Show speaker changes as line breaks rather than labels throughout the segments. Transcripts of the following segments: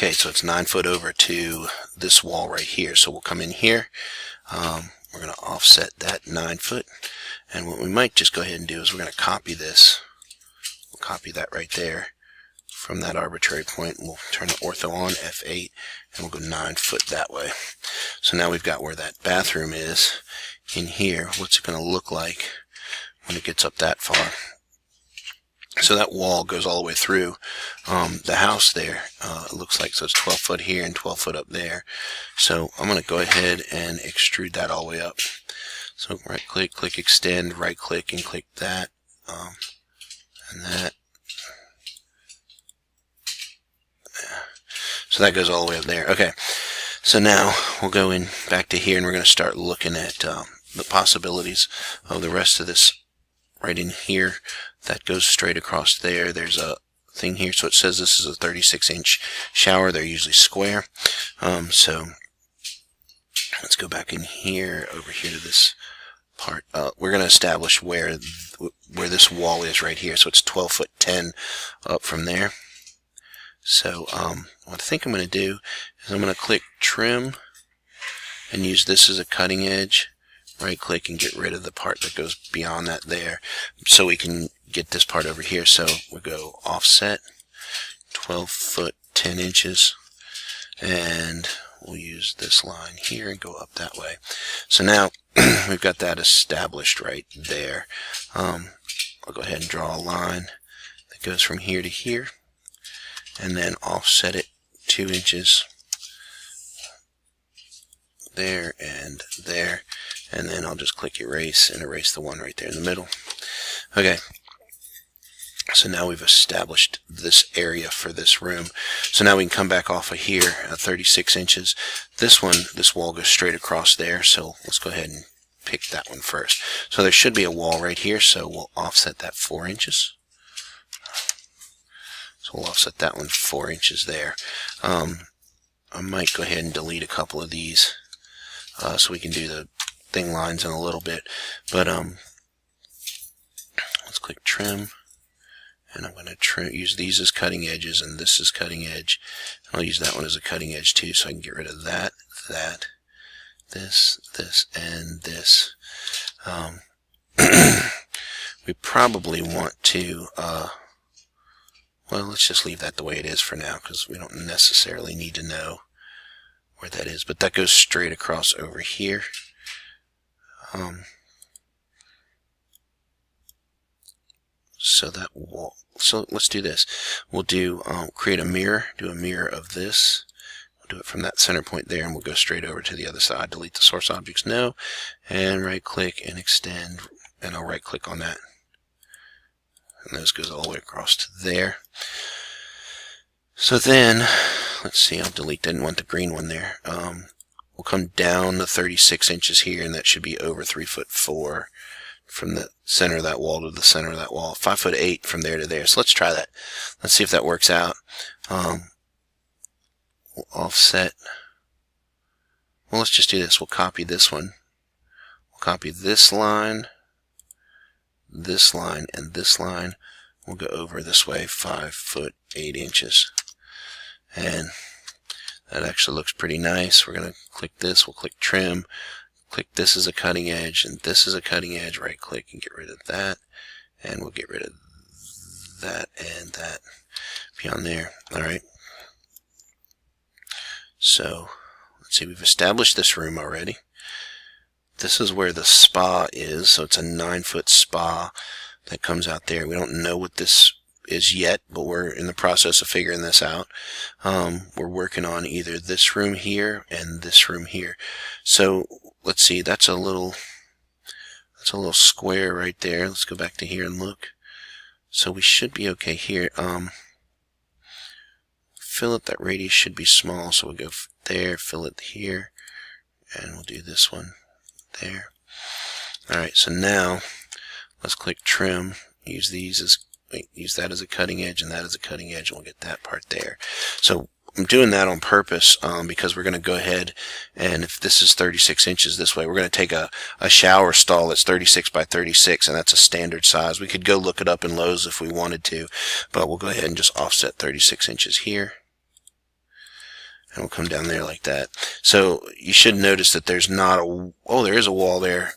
Okay, so it's 9 foot over to this wall right here. So we'll come in here. We're going to offset that 9 foot. And what we might just go ahead and do is we're going to copy this. We'll copy that right there from that arbitrary point. We'll turn the ortho on, F8, and we'll go 9 foot that way. So now we've got where that bathroom is in here. What's it going to look like when it gets up that far? So that wall goes all the way through the house there. It looks like, so it's 12 foot here and 12 foot up there. So I'm going to go ahead and extrude that all the way up. So right click, click extend, right click and click that and that. So that goes all the way up there. Okay, so now we'll go in back to here and we're going to start looking at the possibilities of the rest of this right in here. That goes straight across there. There's a thing here, so it says this is a 36-inch shower. They're usually square. So let's go back in here, over here to this part. We're going to establish where this wall is right here. So it's 12 foot 10 up from there. So what I think I'm going to do is I'm going to click trim and use this as a cutting edge. Right click and get rid of the part that goes beyond that there, so we can get this part over here. So we'll go offset 12 foot 10 inches and we'll use this line here and go up that way. So now we've got that established right there. I'll go ahead and draw a line that goes from here to here and then offset it 2 inches there and there, and then I'll just click erase and erase the one right there in the middle. Okay, so now we've established this area for this room. So now we can come back off of here at 36 inches. This wall goes straight across there, so let's go ahead and pick that one first. So there should be a wall right here, so we'll offset that 4 inches. So we'll offset that one 4 inches there. I might go ahead and delete a couple of these so we can do the thing lines in a little bit. But let's click trim, and I'm going to use these as cutting edges, and this is cutting edge. I'll use that one as a cutting edge too, so I can get rid of that, this, and this. We probably want to well, let's just leave that the way it is for now, because we don't necessarily need to know where that is. But that goes straight across over here. So that wall. So let's do this. We'll do create a mirror. Do a mirror of this. We'll do it from that center point there, and we'll go straight over to the other side. Delete the source objects. No, and right click and extend, and I'll right click on that. And those goes all the way across to there. So then, let's see, I'll delete, didn't want the green one there. We'll come down the 36 inches here, and that should be over 3 foot 4 from the center of that wall to the center of that wall. 5 foot 8 from there to there. So let's try that. Let's see if that works out. We'll offset. Well, let's just do this. We'll copy this one. We'll copy this line, and this line. We'll go over this way 5 foot 8 inches. And that actually looks pretty nice. We're going to click this. We'll click trim. Click this as a cutting edge, and this is a cutting edge. Right click and get rid of that. And we'll get rid of that and that beyond there. Alright. So, let's see. We've established this room already. This is where the spa is. So it's a 9 foot spa that comes out there. We don't know what this is yet, but we're in the process of figuring this out. We're working on either this room here and this room here. So let's see, that's a little square right there. Let's go back to here and look. So we should be okay here. Fill it, that radius should be small, so we'll go there, fill it here, and we'll do this one there. Alright, so now let's click trim, use that as a cutting edge and that as a cutting edge, and we'll get that part there. So I'm doing that on purpose because we're going to go ahead, and if this is 36 inches this way, we're going to take a shower stall that's 36 by 36, and that's a standard size. We could go look it up in Lowe's if we wanted to, but we'll go ahead and just offset 36 inches here. and we'll come down there like that. So you should notice that there's not a, oh, there is a wall there.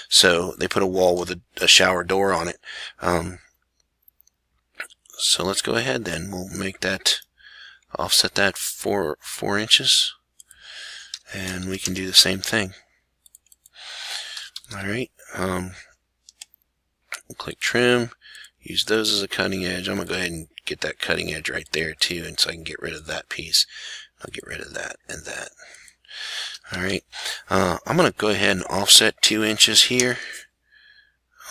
So they put a wall with a shower door on it. So let's go ahead then. We'll make that, offset that 4 inches, and we can do the same thing. All right. We'll click trim. Use those as a cutting edge. I'm going to go ahead and get that cutting edge right there too, and so I can get rid of that piece. I'll get rid of that and that. Alright, I'm going to go ahead and offset 2 inches here.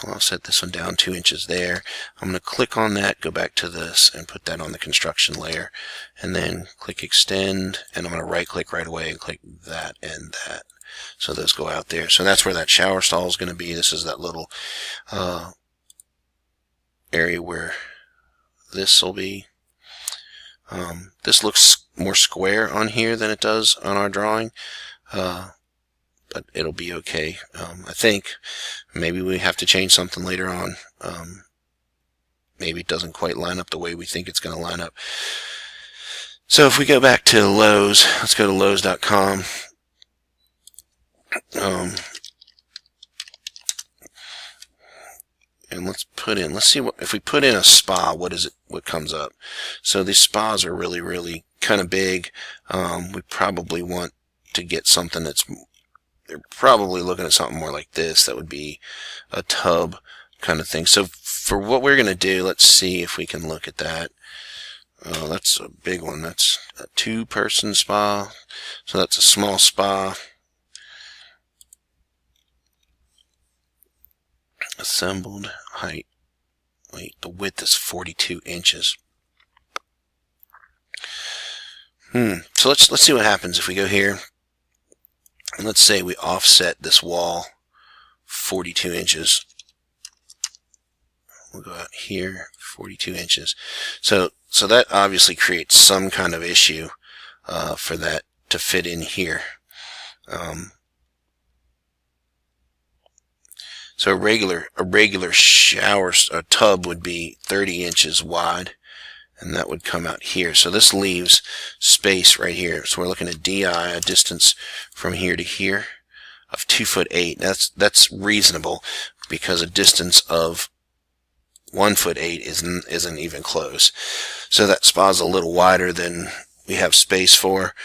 I'll offset this one down 2 inches there. I'm going to click on that, go back to this, and put that on the construction layer. And then click extend, and I'm going to right click right away and click that and that. So those go out there. So that's where that shower stall is going to be. This is that little area where this will be. This looks more square on here than it does on our drawing, but it'll be okay. I think maybe we have to change something later on. Maybe it doesn't quite line up the way we think it's going to line up. So if we go back to Lowe's, let's go to Lowe's.com. And let's see what, if we put in a spa, what comes up. So these spas are really kind of big. We probably want to get something they're probably looking at something more like this. That would be a tub kind of thing. So for what we're going to do, let's see if we can look at that. Oh, that's a big one. That's a 2-person spa. So that's a small spa. Assembled height. Wait, the width is 42 inches. So let's see what happens if we go here. And let's say we offset this wall 42 inches. We'll go out here 42 inches. So that obviously creates some kind of issue for that to fit in here. So a regular shower tub would be 30 inches wide, and that would come out here. So this leaves space right here. So we're looking at DI, a distance from here to here, of 2'8". That's reasonable, because a distance of 1'8" isn't even close. So that spa's a little wider than we have space for.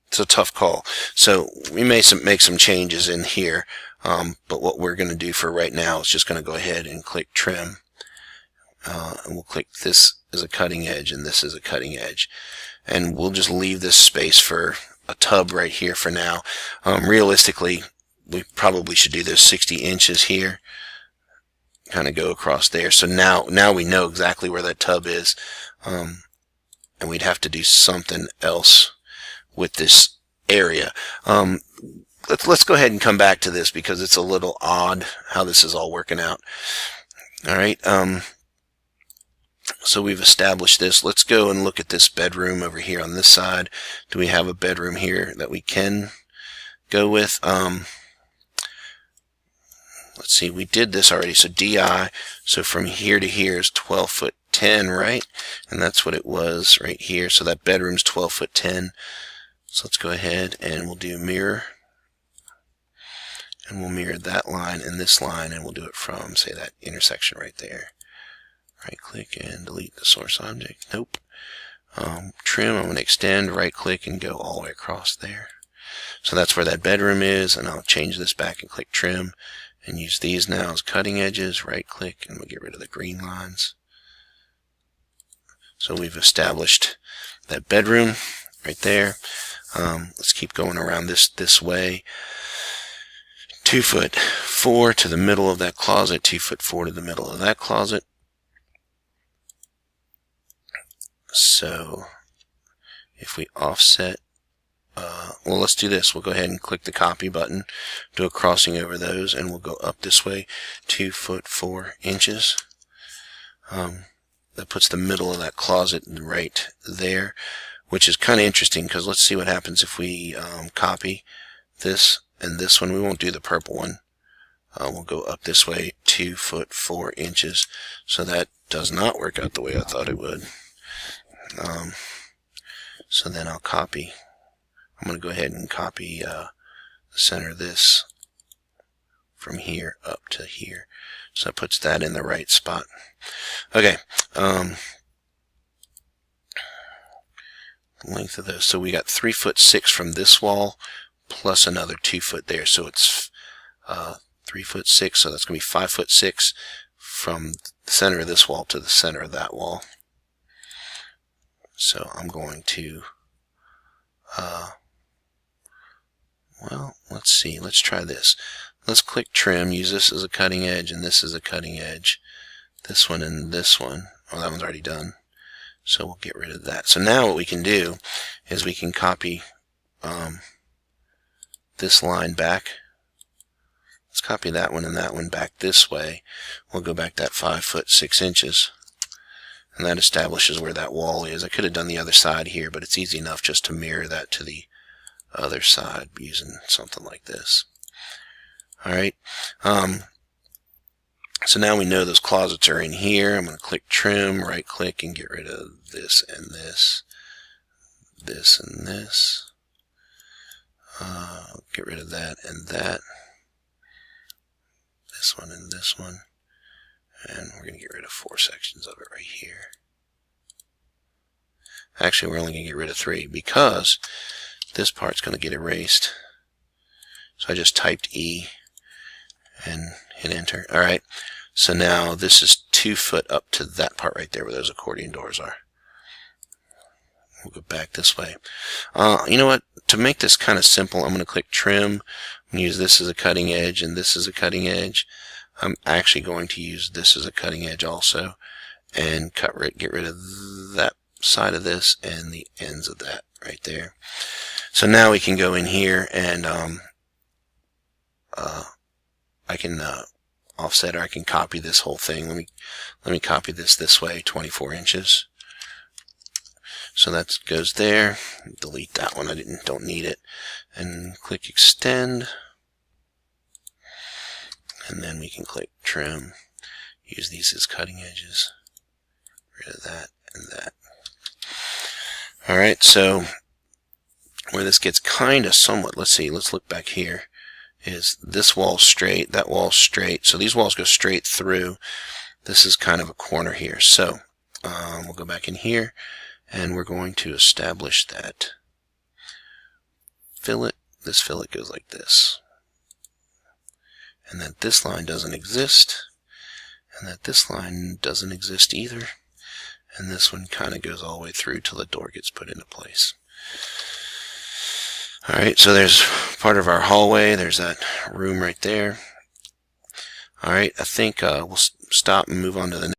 It's a tough call. So we may make some changes in here, but what we're going to do for right now is just going to go ahead and click trim, and we'll click this as a cutting edge and this as a cutting edge, and we'll just leave this space for a tub right here for now. Realistically, we probably should do those 60 inches here, kind of go across there. So now we know exactly where that tub is, and we'd have to do something else with this area. Let's go ahead and come back to this, because it's a little odd how this is all working out. All right. So we've established this. Let's go and look at this bedroom over here on this side. Do we have a bedroom here that we can go with? Let's see. We did this already. So DI. So from here to here is 12'10", right? And that's what it was right here. So that bedroom's 12'10". So let's go ahead and we'll do mirror, and we'll mirror that line and this line, and we'll do it from, say, that intersection right there. Right click and delete the source object. Nope. Trim, I'm going to extend, right click, and go all the way across there. So that's where that bedroom is, and I'll change this back and click trim and use these now as cutting edges. Right click, and we'll get rid of the green lines. So we've established that bedroom right there. Let's keep going around this way. 2'4" to the middle of that closet, 2'4" to the middle of that closet. So if we offset, well, let's do this. We'll go ahead and click the copy button, do a crossing over those, and we'll go up this way 2'4". That puts the middle of that closet right there, which is kind of interesting, because let's see what happens if we copy this and this one. We won't do the purple one. We'll go up this way 2'4". So that does not work out the way I thought it would. So then I'll copy. I'm going to go ahead and copy the center of this from here up to here. So it puts that in the right spot. Okay. Length of this. So we got 3'6" from this wall plus another 2 foot there. So it's 3'6", so that's going to be 5'6" from the center of this wall to the center of that wall. So I'm going to, well, let's see. Let's try this. Let's click trim, use this as a cutting edge, and this as a cutting edge. This one and this one. Oh, that one's already done. So we'll get rid of that. So now what we can do is we can copy this line back. Let's copy that one and that one back this way. We'll go back that 5'6", and that establishes where that wall is. I could have done the other side here, but it's easy enough just to mirror that to the other side using something like this. Alright, so now we know those closets are in here. I'm going to click trim, right click, and get rid of this and this, this and this. Get rid of that and that, this one and this one, and we're going to get rid of 4 sections of it right here. Actually, we're only going to get rid of 3 because this part's going to get erased. So I just typed E and hit enter. Alright, so now this is 2 foot up to that part right there where those accordion doors are. We'll go back this way. You know what? To make this kind of simple, I'm going to click trim and use this as a cutting edge and this as a cutting edge. I'm actually going to use this as a cutting edge also and get rid of that side of this and the ends of that right there. So now we can go in here and I can offset, or I can copy this whole thing. Let me copy this way, 24 inches. So that goes there. Delete that one. I don't need it. And click extend. And then we can click trim. Use these as cutting edges. Get rid of that and that. Alright, so where this gets kind of somewhat, let's see, let's look back here, is this wall straight, that wall straight. So these walls go straight through. This is kind of a corner here. So we'll go back in here. And we're going to establish that fillet. This fillet goes like this. And that this line doesn't exist. And that this line doesn't exist either. And this one kind of goes all the way through till the door gets put into place. Alright, so there's part of our hallway. There's that room right there. Alright, I think we'll stop and move on to the next.